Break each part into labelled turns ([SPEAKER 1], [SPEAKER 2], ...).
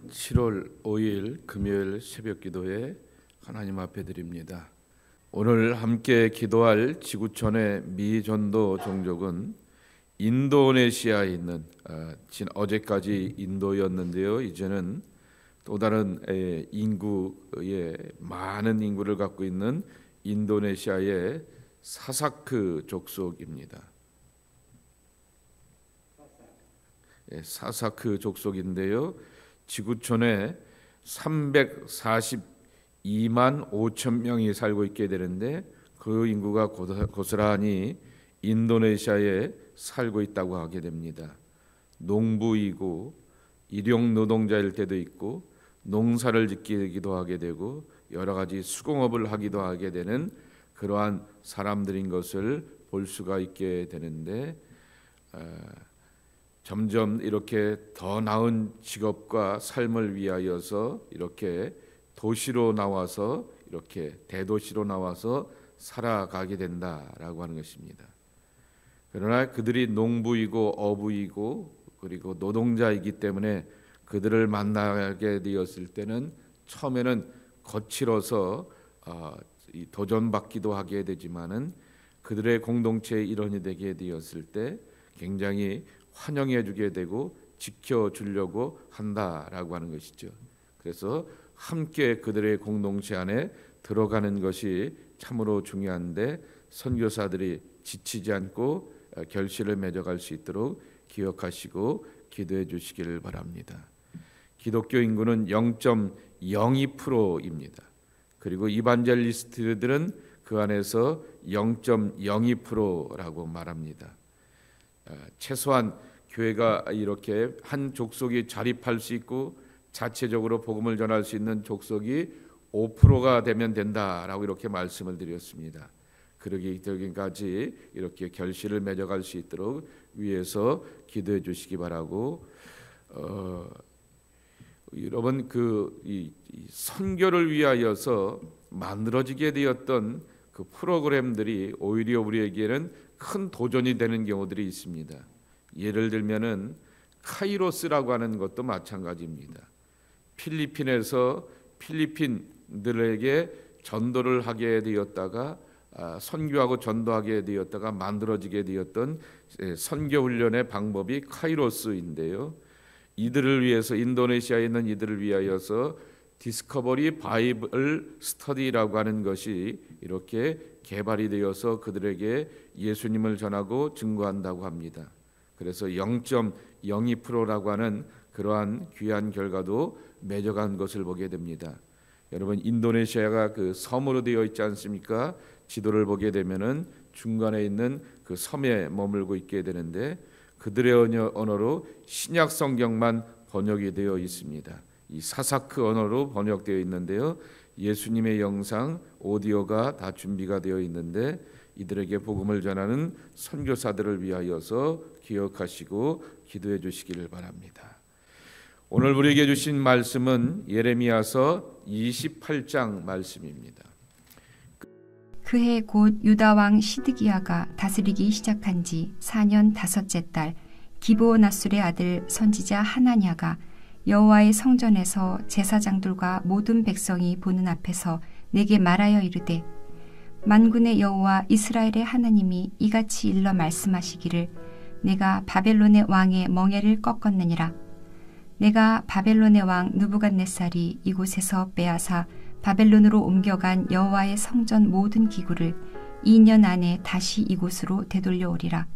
[SPEAKER 1] 7월 5일 금요일 새벽 기도에 하나님 앞에 드립니다. 오늘 함께 기도할 지구촌의 미전도 종족은 인도네시아에 있는 어제까지 인도였는데요. 이제는 또 다른 인구의 많은 인구를 갖고 있는 인도네시아의 사사크 족속입니다. 사사크 족속인데요. 지구촌에 342만 5천 명이 살고 있게 되는데 그 인구가 고스란히 인도네시아에 살고 있다고 하게 됩니다. 농부이고 일용 노동자일 때도 있고 농사를 짓기도 하게 되고 여러 가지 수공업을 하기도 하게 되는 그러한 사람들인 것을 볼 수가 있게 되는데 점점 이렇게 더 나은 직업과 삶을 위하여서 이렇게 도시로 나와서 이렇게 대도시로 나와서 살아가게 된다라고 하는 것입니다. 그러나 그들이 농부이고 어부이고 그리고 노동자이기 때문에 그들을 만나게 되었을 때는 처음에는 거칠어서 도전받기도 하게 되지만은 그들의 공동체의 일원이 되게 되었을 때 굉장히 환영해 주게 되고 지켜주려고 한다라고 하는 것이죠. 그래서 함께 그들의 공동체 안에 들어가는 것이 참으로 중요한데 선교사들이 지치지 않고 결실을 맺어갈 수 있도록 기억하시고 기도해 주시기를 바랍니다. 기독교 인구는 0.02%입니다. 그리고 이반젤리스트들은 그 안에서 0.02%라고 말합니다. 최소한 교회가 이렇게 한 족속이 자립할 수 있고 자체적으로 복음을 전할 수 있는 족속이 5%가 되면 된다라고 이렇게 말씀을 드렸습니다. 그러기 되기까지 이렇게 결실을 맺어갈 수 있도록 위에서 기도해 주시기 바라고 여러분 이 선교를 위하여서 만들어지게 되었던 그 프로그램들이 오히려 우리에게는 큰 도전이 되는 경우들이 있습니다. 예를 들면은 카이로스라고 하는 것도 마찬가지입니다. 필리핀에서 필리핀들에게 전도를 하게 되었다가 선교하고 전도하게 되었다가 만들어지게 되었던 선교훈련의 방법이 카이로스인데요. 이들을 위해서 인도네시아에 있는 이들을 위하여서 디스커버리 바이블 스터디라고 하는 것이 이렇게 개발이 되어서 그들에게 예수님을 전하고 증거한다고 합니다. 그래서 0.02%라고 하는 그러한 귀한 결과도 맺어간 것을 보게 됩니다. 여러분 인도네시아가 그 섬으로 되어 있지 않습니까? 지도를 보게 되면은 중간에 있는 그 섬에 머물고 있게 되는데 그들의 언어로 신약 성경만 번역이 되어 있습니다. 이 사사크 언어로 번역되어 있는데요. 예수님의 영상, 오디오가 다 준비가 되어 있는데 이들에게 복음을 전하는 선교사들을 위하여서 기억하시고 기도해 주시기를 바랍니다. 오늘 우리에게 주신 말씀은 예레미야서 28장 말씀입니다.
[SPEAKER 2] 그해 곧 유다 왕 시드기야가 다스리기 시작한 지 4년 5째 달 기브오나술의 아들 선지자 하나냐가 여호와의 성전에서 제사장들과 모든 백성이 보는 앞에서 내게 말하여 이르되 만군의 여호와 이스라엘의 하나님이 이같이 일러 말씀하시기를 내가 바벨론의 왕의 멍에를 꺾었느니라. 내가 바벨론의 왕 느부갓네살이 이곳에서 빼앗아 바벨론으로 옮겨간 여호와의 성전 모든 기구를 2년 안에 다시 이곳으로 되돌려오리라.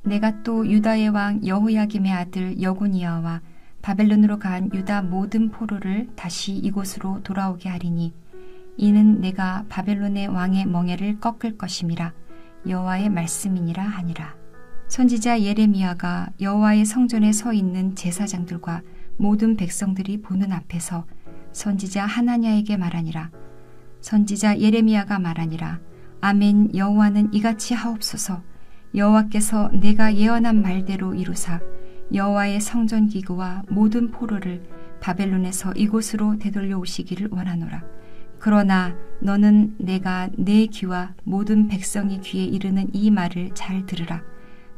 [SPEAKER 2] 내가 또 유다의 왕 여호야김의 아들 여고니아와 바벨론으로 간 유다 모든 포로를 다시 이곳으로 돌아오게 하리니 이는 내가 바벨론의 왕의 멍에를 꺾을 것임이라. 여호와의 말씀이니라 하니라. 선지자 예레미야가 여호와의 성전에 서 있는 제사장들과 모든 백성들이 보는 앞에서 선지자 하나냐에게 말하니라. 선지자 예레미야가 말하니라. 아멘. 여호와는 이같이 하옵소서. 여호와께서 내가 예언한 말대로 이루사 여호와의 성전 기구와 모든 포로를 바벨론에서 이곳으로 되돌려 오시기를 원하노라. 그러나 너는 내가 내 귀와 모든 백성의 귀에 이르는 이 말을 잘 들으라.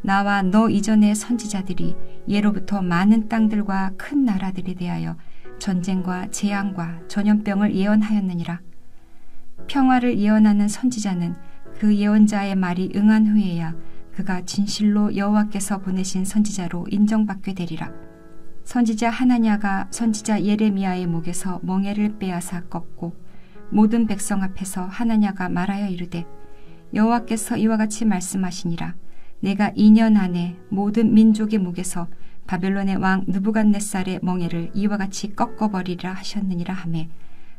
[SPEAKER 2] 나와 너 이전의 선지자들이 예로부터 많은 땅들과 큰 나라들에 대하여 전쟁과 재앙과 전염병을 예언하였느니라. 평화를 예언하는 선지자는 그 예언자의 말이 응한 후에야 그가 진실로 여호와께서 보내신 선지자로 인정받게 되리라. 선지자 하나냐가 선지자 예레미야의 목에서 멍에를 빼앗아 꺾고 모든 백성 앞에서 하나냐가 말하여 이르되, 여호와께서 이와 같이 말씀하시니라. 내가 2년 안에 모든 민족의 목에서 바벨론의 왕 느부갓네살의 멍에를 이와 같이 꺾어버리리라 하셨느니라 하매,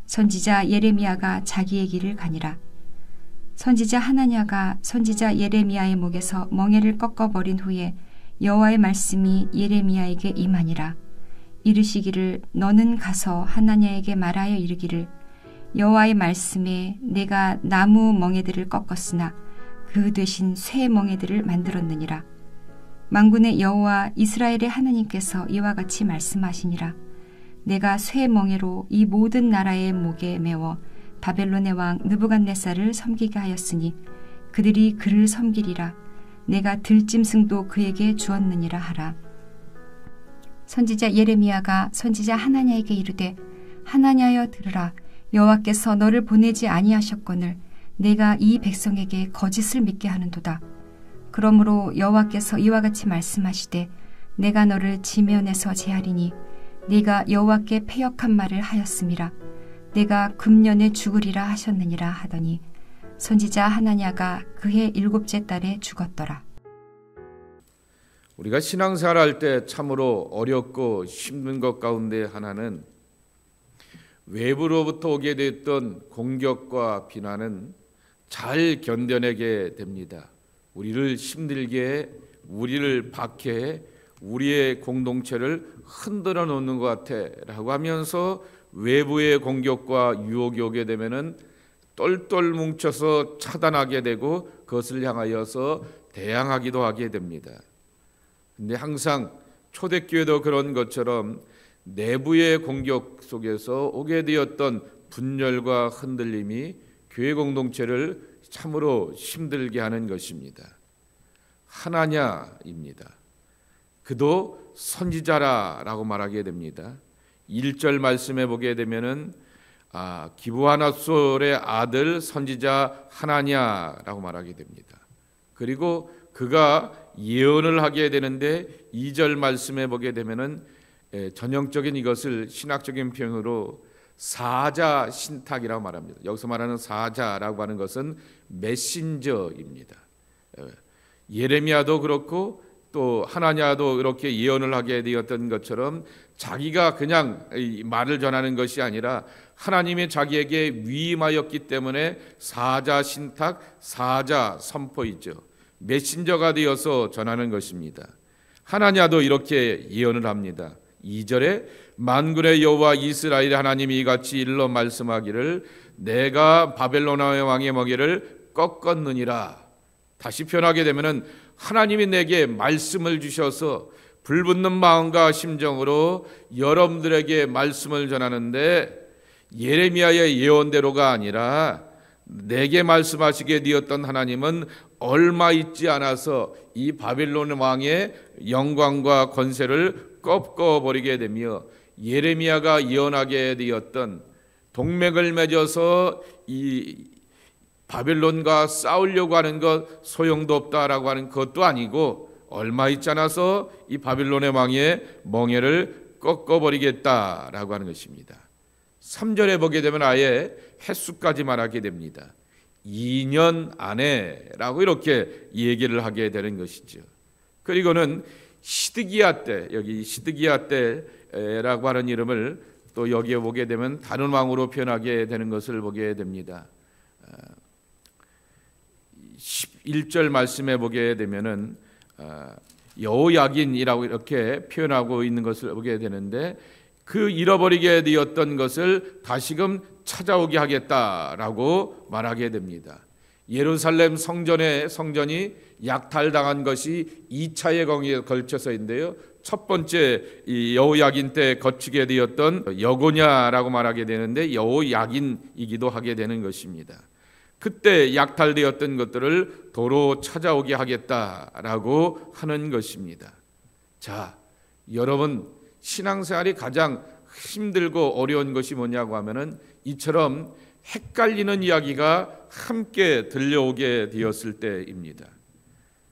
[SPEAKER 2] 선지자 예레미야가 자기의 길을 가니라. 선지자 하나냐가 선지자 예레미야의 목에서 멍에를 꺾어버린 후에 여호와의 말씀이 예레미야에게 임하니라. 이르시기를, 너는 가서 하나냐에게 말하여 이르기를, 여호와의 말씀에 내가 나무 멍에들을 꺾었으나 그 대신 쇠 멍에들을 만들었느니라. 만군의 여호와 이스라엘의 하나님께서 이와 같이 말씀하시니라. 내가 쇠 멍에로 이 모든 나라의 목에 메워 바벨론의 왕 느부갓네살을 섬기게 하였으니 그들이 그를 섬기리라. 내가 들짐승도 그에게 주었느니라 하라. 선지자 예레미야가 선지자 하나냐에게 이르되, 하나냐여 들으라. 여호와께서 너를 보내지 아니하셨거늘 내가 이 백성에게 거짓을 믿게 하는도다. 그러므로 여호와께서 이와 같이 말씀하시되, 내가 너를 지면에서 제하리니 네가 여호와께 패역한 말을 하였음이라. 내가 금년에 죽으리라 하셨느니라 하더니 선지자 하나냐가 그해 7째 달에 죽었더라.
[SPEAKER 1] 우리가 신앙생활할 때 참으로 어렵고 힘든 것 가운데 하나는 외부로부터 오게 됐던 공격과 비난은 잘 견뎌내게 됩니다. 우리를 힘들게, 우리를 박해, 우리의 공동체를 흔들어 놓는 것 같아 라고 하면서 외부의 공격과 유혹이 오게 되면은 똘똘 뭉쳐서 차단하게 되고 그것을 향하여서 대항하기도 하게 됩니다. 근데 항상 초대교회도 그런 것처럼 내부의 공격 속에서 오게 되었던 분열과 흔들림이 교회 공동체를 참으로 힘들게 하는 것입니다. 하나냐입니다. 그도 선지자라라고 말하게 됩니다. 1절 말씀에 보게 되면은 기브아나솔의 아들 선지자 하나냐라고 말하게 됩니다. 그리고 그가 예언을 하게 되는데 2절 말씀에 보게 되면은 전형적인 이것을 신학적인 표현으로 사자 신탁이라고 말합니다. 여기서 말하는 사자라고 하는 것은 메신저입니다. 예레미야도 그렇고 또 하나냐도 이렇게 예언을 하게 되었던 것처럼 자기가 그냥 말을 전하는 것이 아니라 하나님이 자기에게 위임하였기 때문에 사자 신탁, 사자 선포이죠. 메신저가 되어서 전하는 것입니다. 하나냐도 이렇게 예언을 합니다. 2절에 만군의 여호와 이스라엘 하나님이 이같이 일러 말씀하기를, 내가 바벨론의 왕의 멍에를 꺾었느니라. 다시 표현하게 되면은 하나님이 내게 말씀을 주셔서 불붙는 마음과 심정으로 여러분들에게 말씀을 전하는데 예레미야의 예언대로가 아니라 내게 말씀하시게 되었던 하나님은 얼마 있지 않아서 이 바벨론 왕의 영광과 권세를 꺾어버리게 되며 예레미야가 예언하게 되었던 동맹을 맺어서 이 바벨론과 싸우려고 하는 것 소용도 없다라고 하는 것도 아니고 얼마 있지 않아서 이 바벨론의 왕의 멍에를 꺾어버리겠다라고 하는 것입니다. 3절에 보게 되면 아예 횟수까지 말하게 됩니다. 2년 안에라고 이렇게 얘기를 하게 되는 것이죠. 그리고는 시드기야 때, 여기 시드기야 때라고 하는 이름을 또 여기에 보게 되면 다른 왕으로 표현하게 되는 것을 보게 됩니다. 11절 말씀에 보게 되면은 여호야긴이라고 이렇게 표현하고 있는 것을 보게 되는데 그 잃어버리게 되었던 것을 다시금 찾아오게 하겠다라고 말하게 됩니다. 예루살렘 성전이 약탈당한 것이 2차의 공에 걸쳐서인데요. 첫 번째 이 여호야긴 때 거치게 되었던 여고냐라고 말하게 되는데 여호야긴이기도 하게 되는 것입니다. 그때 약탈되었던 것들을 도로 찾아오게 하겠다라고 하는 것입니다. 자, 여러분 신앙생활이 가장 힘들고 어려운 것이 뭐냐고 하면은 이처럼 헷갈리는 이야기가 함께 들려오게 되었을 때입니다.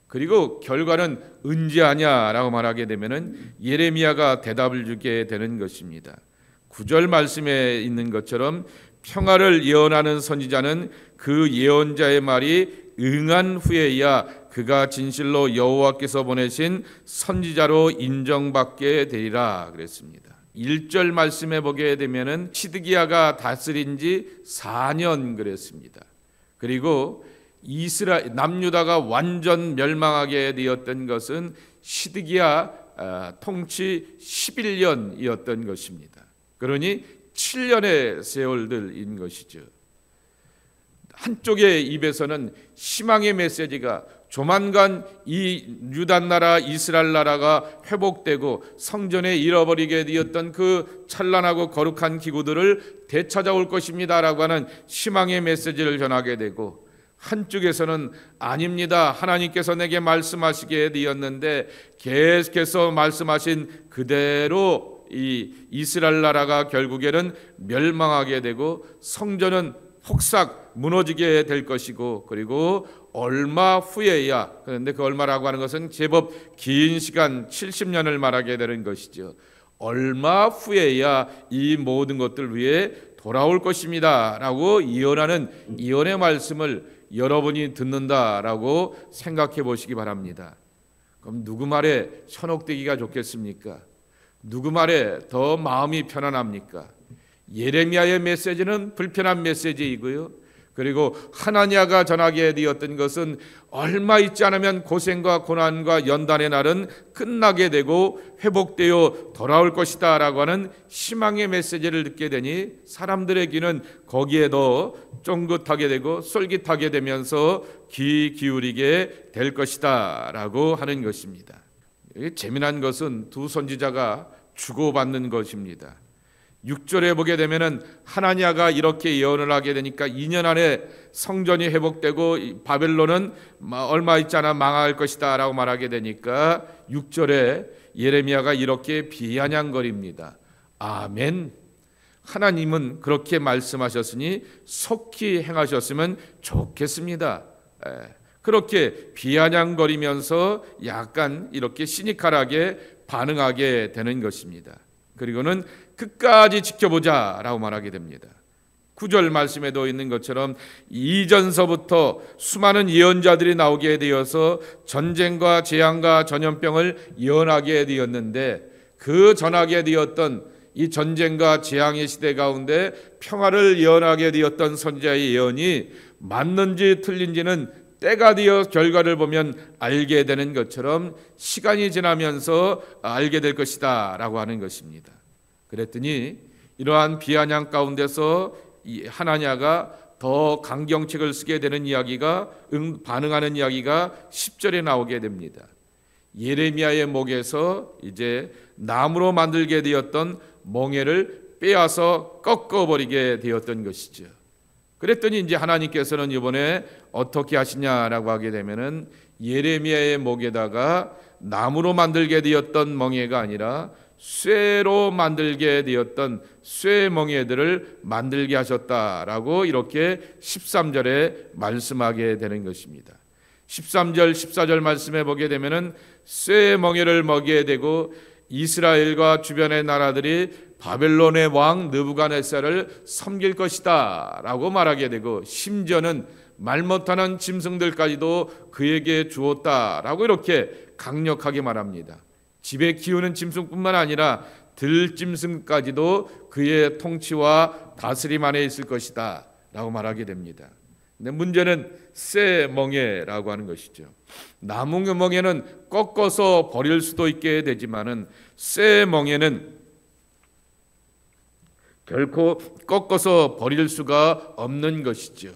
[SPEAKER 1] 그리고 결과는 은지하냐라고 말하게 되면은 예레미야가 대답을 주게 되는 것입니다. 9절 말씀에 있는 것처럼 평화를 예언하는 선지자는 그 예언자의 말이 응한 후에야 그가 진실로 여호와께서 보내신 선지자로 인정받게 되리라 그랬습니다. 1절 말씀에 보게 되면은 시드기야가 다스린 지 4년 그랬습니다. 그리고 남유다가 완전 멸망하게 되었던 것은 시드기야 통치 11년이었던 것입니다. 그러니 7년의 세월들인 것이죠. 한쪽의 입에서는 희망의 메시지가 조만간 이 유다 나라 이스라엘 나라가 회복되고 성전에 잃어버리게 되었던 그 찬란하고 거룩한 기구들을 되찾아올 것입니다라고 하는 희망의 메시지를 전하게 되고, 한쪽에서는 아닙니다, 하나님께서 내게 말씀하시게 되었는데 계속해서 말씀하신 그대로 이 이스라엘 나라가 결국에는 멸망하게 되고 성전은 폭삭 무너지게 될 것이고, 그리고 얼마 후에야, 그런데 그 얼마라고 하는 것은 제법 긴 시간 70년을 말하게 되는 것이죠. 얼마 후에야 이 모든 것들 위해 돌아올 것입니다 라고 예언하는 예언의 말씀을 여러분이 듣는다라고 생각해 보시기 바랍니다. 그럼 누구 말에 현혹되기가 좋겠습니까? 누구 말에 더 마음이 편안합니까? 예레미야의 메시지는 불편한 메시지이고요, 그리고 하나냐가 전하게 되었던 것은 얼마 있지 않으면 고생과 고난과 연단의 날은 끝나게 되고 회복되어 돌아올 것이다 라고 하는 희망의 메시지를 듣게 되니 사람들의 귀는 거기에 더 쫑긋하게 되고 솔깃하게 되면서 귀 기울이게 될 것이다 라고 하는 것입니다. 재미난 것은 두 선지자가 주고받는 것입니다. 6절에 보게 되면은 하나냐가 이렇게 예언을 하게 되니까 2년 안에 성전이 회복되고 바벨론은 얼마 있지 않아 망할 것이다 라고 말하게 되니까 6절에 예레미야가 이렇게 비아냥거립니다. 아멘. 하나님은 그렇게 말씀하셨으니 속히 행하셨으면 좋겠습니다. 그렇게 비아냥거리면서 약간 이렇게 시니컬하게 반응하게 되는 것입니다. 그리고는 끝까지 지켜보자 라고 말하게 됩니다. 9절 말씀에도 있는 것처럼 이전서부터 수많은 예언자들이 나오게 되어서 전쟁과 재앙과 전염병을 예언하게 되었는데, 그 전하게 되었던 이 전쟁과 재앙의 시대 가운데 평화를 예언하게 되었던 선지자의 예언이 맞는지 틀린지는 때가 되어 결과를 보면 알게 되는 것처럼 시간이 지나면서 알게 될 것이다 라고 하는 것입니다. 그랬더니 이러한 비아냥 가운데서 하나냐가 더 강경책을 쓰게 되는 이야기가, 반응하는 이야기가 10절에 나오게 됩니다. 예레미야의 목에서 이제 나무로 만들게 되었던 멍에를 빼앗아 꺾어버리게 되었던 것이죠. 그랬더니 이제 하나님께서는 이번에 어떻게 하시냐라고 하게 되면은 예레미야의 목에다가 나무로 만들게 되었던 멍에가 아니라 쇠로 만들게 되었던 쇠 멍에들을 만들게 하셨다라고 이렇게 13절에 말씀하게 되는 것입니다. 13절 14절 말씀에 보게 되면은 쇠 멍에를 먹이게 되고 이스라엘과 주변의 나라들이 바벨론의 왕 느부갓네살을 섬길 것이다 라고 말하게 되고, 심지어는 말 못하는 짐승들까지도 그에게 주었다라고 이렇게 강력하게 말합니다. 집에 키우는 짐승뿐만 아니라 들짐승까지도 그의 통치와 다스림 안에 있을 것이다 라고 말하게 됩니다. 근데 문제는 쇠 멍에라고 하는 것이죠. 나무 멍에는 꺾어서 버릴 수도 있게 되지만은 쇠 멍에는 결코 꺾어서 버릴 수가 없는 것이죠.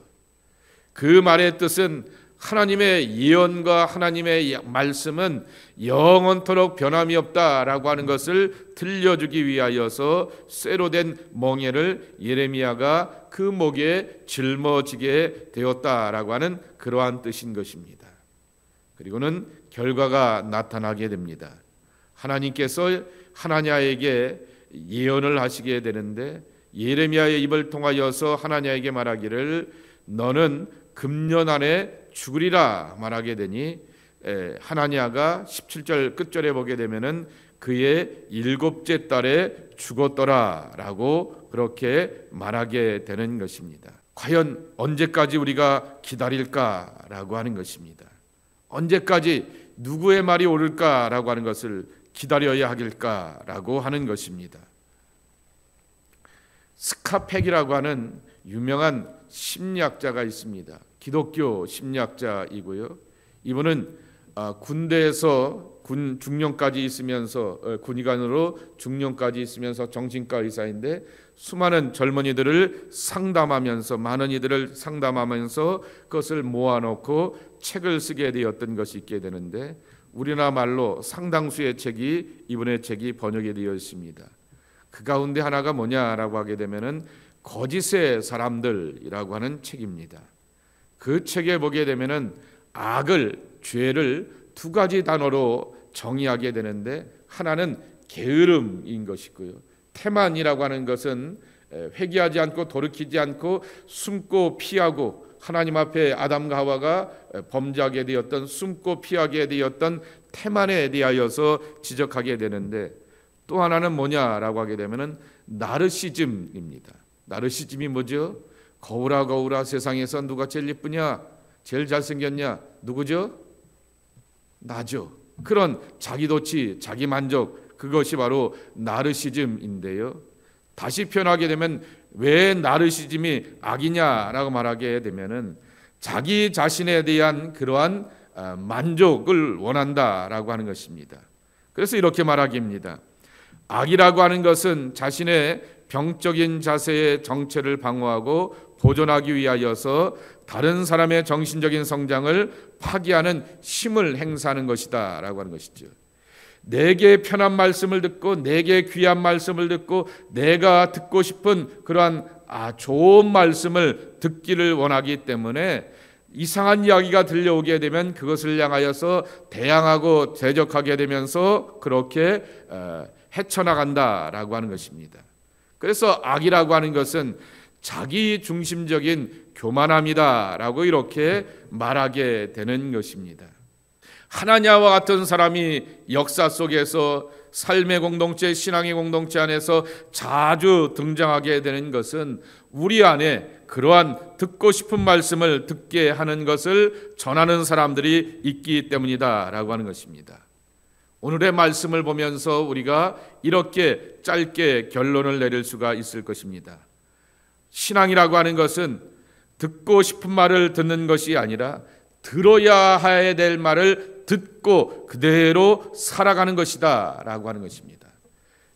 [SPEAKER 1] 그 말의 뜻은 하나님의 예언과 하나님의 말씀은 영원토록 변함이 없다라고 하는 것을 들려주기 위하여서 쇠로 된 멍에를 예레미야가 그 목에 짊어지게 되었다라고 하는 그러한 뜻인 것입니다. 그리고는 결과가 나타나게 됩니다. 하나님께서 하나냐에게 예언을 하시게 되는데 예레미야의 입을 통하여서 하나냐에게 말하기를 너는 금년 안에 죽으리라 말하게 되니 하나냐가 17절 끝절에 보게 되면은 그의 7째 달에 죽었더라라고 그렇게 말하게 되는 것입니다. 과연 언제까지 우리가 기다릴까라고 하는 것입니다. 언제까지 누구의 말이 옳을까라고 하는 것을 기다려야 하길까라고 하는 것입니다. 스카펙이라고 하는 유명한 심리학자가 있습니다. 기독교 심리학자이고요. 이분은 군대에서 군 중령까지 있으면서 군의관으로 중령까지 있으면서 정신과 의사인데 수많은 젊은이들을 상담하면서 많은 이들을 상담하면서 그것을 모아놓고 책을 쓰게 되었던 것이 있게 되는데 우리나라 말로 상당수의 책이 이분의 책이 번역이 되어 있습니다. 그 가운데 하나가 뭐냐라고 하게 되면은 거짓의 사람들이라고 하는 책입니다. 그 책에 보게 되면은 악을 죄를 두 가지 단어로 정의하게 되는데 하나는 게으름인 것이고요. 태만이라고 하는 것은 회개하지 않고 돌이키지 않고 숨고 피하고 하나님 앞에 아담과 하와가 범죄하게 되었던 숨고 피하게 되었던 태만에 대하여서 지적하게 되는데 또 하나는 뭐냐라고 하게 되면은 나르시즘입니다. 나르시즘이 뭐죠? 거울아 거울아 세상에서 누가 제일 예쁘냐? 제일 잘생겼냐? 누구죠? 나죠. 그런 자기도취, 자기만족 그것이 바로 나르시즘인데요. 다시 표현하게 되면 왜 나르시즘이 악이냐라고 말하게 되면은 자기 자신에 대한 그러한 만족을 원한다라고 하는 것입니다. 그래서 이렇게 말하기입니다. 악이라고 하는 것은 자신의 병적인 자세의 정체를 방어하고 보존하기 위하여서 다른 사람의 정신적인 성장을 파기하는 힘을 행사하는 것이다 라고 하는 것이죠. 내게 편한 말씀을 듣고 내게 귀한 말씀을 듣고 내가 듣고 싶은 그러한 좋은 말씀을 듣기를 원하기 때문에 이상한 이야기가 들려오게 되면 그것을 향하여서 대항하고 대적하게 되면서 그렇게 헤쳐나간다라고 하는 것입니다. 그래서 악이라고 하는 것은 자기 중심적인 교만함이다라고 이렇게 말하게 되는 것입니다. 하나냐와 같은 사람이 역사 속에서 삶의 공동체, 신앙의 공동체 안에서 자주 등장하게 되는 것은 우리 안에 그러한 듣고 싶은 말씀을 듣게 하는 것을 전하는 사람들이 있기 때문이다라고 하는 것입니다. 오늘의 말씀을 보면서 우리가 이렇게 짧게 결론을 내릴 수가 있을 것입니다. 신앙이라고 하는 것은 듣고 싶은 말을 듣는 것이 아니라 들어야 해야 될 말을 듣고 그대로 살아가는 것이다 라고 하는 것입니다.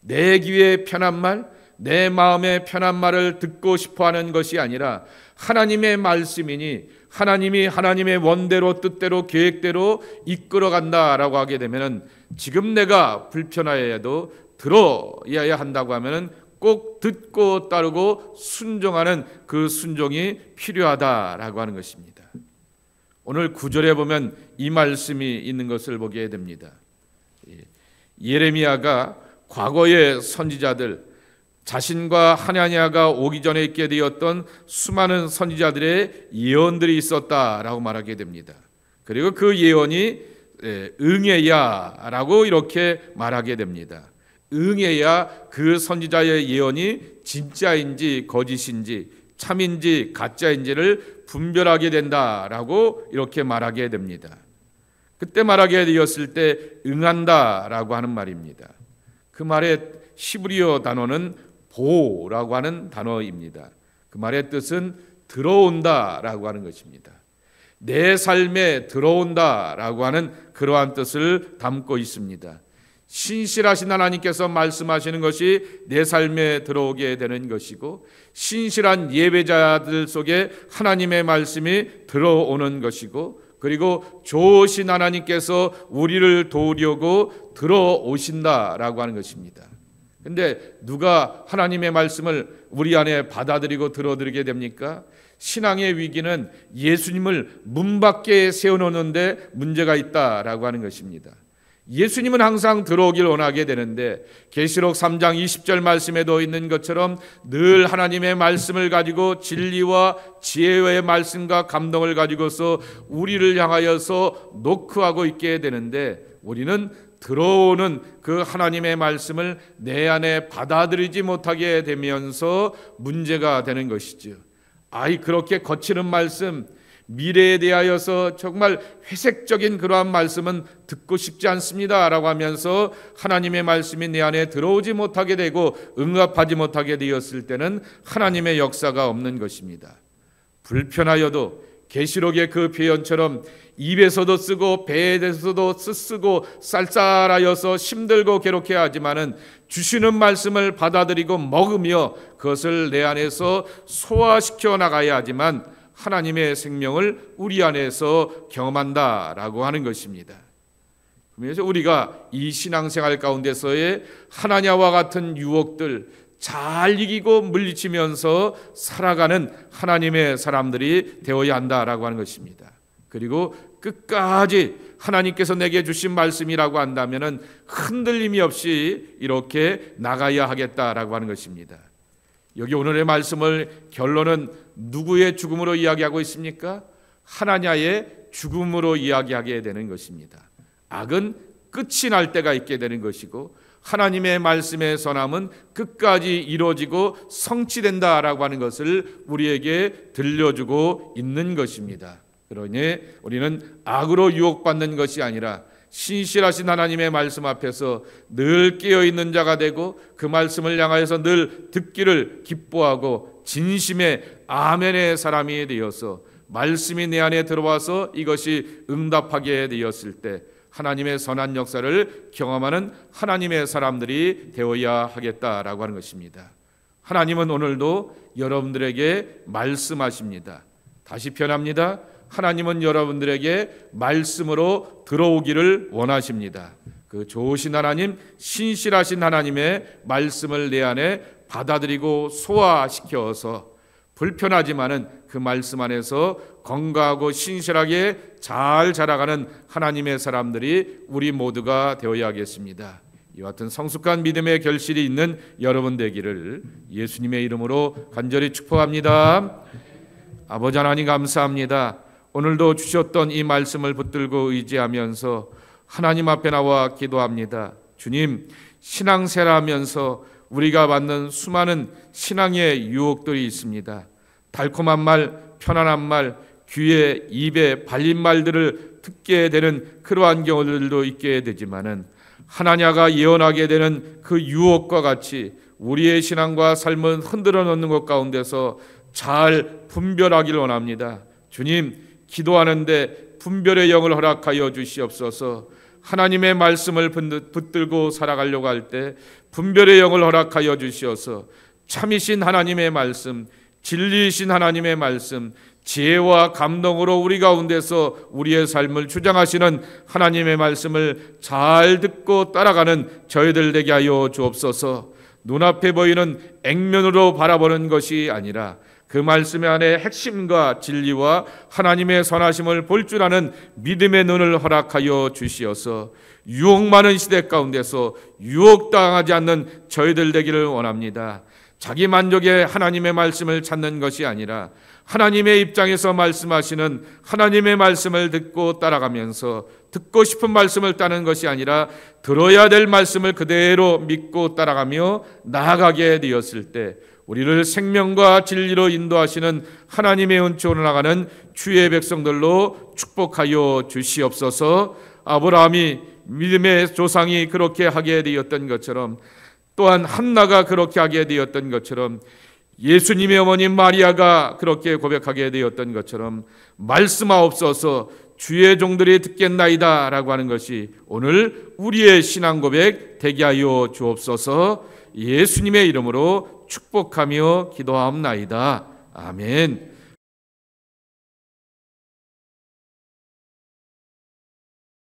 [SPEAKER 1] 내 귀에 편한 말, 내 마음에 편한 말을 듣고 싶어하는 것이 아니라 하나님의 말씀이니 하나님이 하나님의 원대로 뜻대로 계획대로 이끌어간다라고 하게 되면 지금 내가 불편하여도 들어야 한다고 하면 꼭 듣고 따르고 순종하는 그 순종이 필요하다라고 하는 것입니다. 오늘 9절에 보면 이 말씀이 있는 것을 보게 됩니다. 예레미야가 과거의 선지자들 자신과 하나냐가 오기 전에 있게 되었던 수많은 선지자들의 예언들이 있었다라고 말하게 됩니다. 그리고 그 예언이 응해야라고 이렇게 말하게 됩니다. 응해야 그 선지자의 예언이 진짜인지 거짓인지 참인지 가짜인지를 분별하게 된다라고 이렇게 말하게 됩니다. 그때 말하게 되었을 때 응한다라고 하는 말입니다. 그 말의 히브리어 단어는 보라고 하는 단어입니다. 그 말의 뜻은 들어온다라고 하는 것입니다. 내 삶에 들어온다라고 하는 그러한 뜻을 담고 있습니다. 신실하신 하나님께서 말씀하시는 것이 내 삶에 들어오게 되는 것이고 신실한 예배자들 속에 하나님의 말씀이 들어오는 것이고 그리고 좋으신 하나님께서 우리를 도우려고 들어오신다라고 하는 것입니다. 근데 누가 하나님의 말씀을 우리 안에 받아들이고 들어들이게 됩니까? 신앙의 위기는 예수님을 문 밖에 세워놓는데 문제가 있다라고 하는 것입니다. 예수님은 항상 들어오길 원하게 되는데 계시록 3장 20절 말씀에도 있는 것처럼 늘 하나님의 말씀을 가지고 진리와 지혜의 말씀과 감동을 가지고서 우리를 향하여서 노크하고 있게 되는데 우리는 들어오는 그 하나님의 말씀을 내 안에 받아들이지 못하게 되면서 문제가 되는 것이죠. 그렇게 거치는 말씀, 미래에 대하여서 정말 회색적인 그러한 말씀은 듣고 싶지 않습니다 라고 하면서 하나님의 말씀이 내 안에 들어오지 못하게 되고 응답하지 못하게 되었을 때는 하나님의 역사가 없는 것입니다. 불편하여도 계시록의 그 표현처럼 입에서도 쓰고 배에서도 쓰고 쌀쌀하여서 힘들고 괴롭게 하지만은 주시는 말씀을 받아들이고 먹으며 그것을 내 안에서 소화시켜 나가야 하지만 하나님의 생명을 우리 안에서 경험한다라고 하는 것입니다. 그래서 우리가 이 신앙생활 가운데서의 하나냐와 같은 유혹들 잘 이기고 물리치면서 살아가는 하나님의 사람들이 되어야 한다라고 하는 것입니다. 그리고 끝까지 하나님께서 내게 주신 말씀이라고 한다면 흔들림이 없이 이렇게 나가야 하겠다라고 하는 것입니다. 여기 오늘의 말씀을 결론은 누구의 죽음으로 이야기하고 있습니까? 하나냐의 죽음으로 이야기하게 되는 것입니다. 악은 끝이 날 때가 있게 되는 것이고 하나님의 말씀의 선함은 끝까지 이루어지고 성취된다라고 하는 것을 우리에게 들려주고 있는 것입니다. 그러니 우리는 악으로 유혹받는 것이 아니라 신실하신 하나님의 말씀 앞에서 늘 깨어있는 자가 되고 그 말씀을 향하여서 늘 듣기를 기뻐하고 진심의 아멘의 사람이 되어서 말씀이 내 안에 들어와서 이것이 응답하게 되었을 때 하나님의 선한 역사를 경험하는 하나님의 사람들이 되어야 하겠다라고 하는 것입니다. 하나님은 오늘도 여러분들에게 말씀하십니다. 다시 표현합니다. 하나님은 여러분들에게 말씀으로 들어오기를 원하십니다. 그 좋으신 하나님, 신실하신 하나님의 말씀을 내 안에 받아들이고 소화시켜서 불편하지만은 그 말씀 안에서 건강하고 신실하게 잘 자라가는 하나님의 사람들이 우리 모두가 되어야겠습니다. 이와 같은 성숙한 믿음의 결실이 있는 여러분 되기를 예수님의 이름으로 간절히 축복합니다. 아버지 하나님 감사합니다. 오늘도 주셨던 이 말씀을 붙들고 의지하면서 하나님 앞에 나와 기도합니다. 주님, 신앙생활하면서 우리가 받는 수많은 신앙의 유혹들이 있습니다. 달콤한 말, 편안한 말, 귀에 입에 발린 말들을 듣게 되는 그러한 경우들도 있게 되지만은 하나냐가 예언하게 되는 그 유혹과 같이 우리의 신앙과 삶을 흔들어 놓는 것 가운데서 잘 분별하기를 원합니다. 주님, 기도하는데 분별의 영을 허락하여 주시옵소서. 하나님의 말씀을 붙들고 살아가려고 할 때 분별의 영을 허락하여 주시어서 참이신 하나님의 말씀, 진리이신 하나님의 말씀, 지혜와 감동으로 우리 가운데서 우리의 삶을 주장하시는 하나님의 말씀을 잘 듣고 따라가는 저희들 되게 하여 주옵소서. 눈앞에 보이는 액면으로 바라보는 것이 아니라 그 말씀 안에 핵심과 진리와 하나님의 선하심을 볼 줄 아는 믿음의 눈을 허락하여 주시어서 유혹 많은 시대 가운데서 유혹당하지 않는 저희들 되기를 원합니다. 자기 만족의 하나님의 말씀을 찾는 것이 아니라 하나님의 입장에서 말씀하시는 하나님의 말씀을 듣고 따라가면서 듣고 싶은 말씀을 따는 것이 아니라 들어야 될 말씀을 그대로 믿고 따라가며 나아가게 되었을 때 우리를 생명과 진리로 인도하시는 하나님의 은총으로 나가는 주의 백성들로 축복하여 주시옵소서. 아브라함이 믿음의 조상이 그렇게 하게 되었던 것처럼 또한 한나가 그렇게 하게 되었던 것처럼 예수님의 어머니 마리아가 그렇게 고백하게 되었던 것처럼 말씀하옵소서 주의 종들이 듣겠나이다 라고 하는 것이 오늘 우리의 신앙 고백 되게 하여 주옵소서. 예수님의 이름으로 축복하며 기도하옵나이다. 아멘.